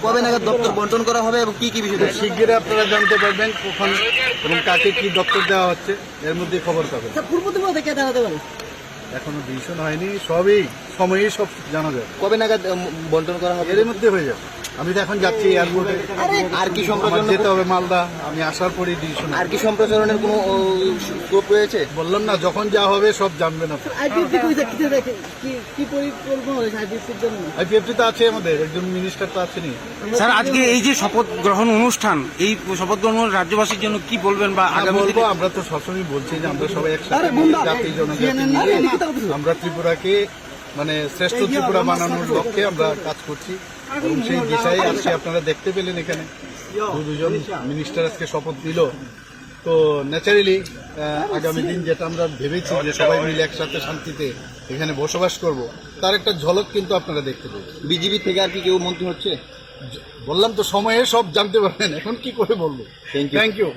কবে নাগাদ দপ্তর বন্টন করা হবে এবং কি কি বিষয়? শিগগিরই আপনারা জানতে পারবেন কখন এবং কাকে কি দপ্তর দেওয়া হচ্ছে, এর মধ্যে খবর পাবেন। পূর্ব ত্রিপুরা থেকে জানাতে পারে এখনো ডিসিশন হয়নি, সবই সময়ে সব জানা যাবে। কবে নাগাদ বন্টন করা হবে? এর মধ্যে হয়ে যাবে। আমি তো এখন যাচ্ছি এয়ারপোর্টে, আর কি আমার সম্প্রচারণ যেতে হবে মালদা। আমি আসার পরেই ডিসিশন। আর কি সম্প্রচারণের কোনো স্কোপ রয়েছে? বললাম না, যখন যা হবে সব জানবেন আপনি। আইপিএফটি তো আছে, আমাদের একজন মিনিস্টার তো আছেনই। স্যার, আজকে এই যে শপথ গ্রহণ অনুষ্ঠান, এই শপথ গ্রহণ রাজ্যবাসীর জন্য কি বলবেন বা আগামী বলবো, আমরা তো সবসময় বলছি যে আমরা সবাই একসাথে জাতি জনজাতি মিলে আমরা ত্রিপুরাকে মানে শ্রেষ্ঠ ত্রিপুরা বানানোর লক্ষ্যে আমরা কাজ করছি এবং সেই দিশায় আজকে আপনারা দেখতে পেলেন এখানে দুজন মিনিস্টার আজকে শপথ নিল। তো ন্যাচারালি আগামী দিন যেটা আমরা ভেবেছি যে সবাই মিলে একসাথে শান্তিতে এখানে বসবাস করব, তার একটা ঝলক কিন্তু আপনারা দেখতে পাবেন। বিজেপি থেকে আর কি কেউ মন্ত্রী হচ্ছে? বললাম তো, সময়ে সব জানতে পারবেন, এখন কি করে বলবো। Thank you.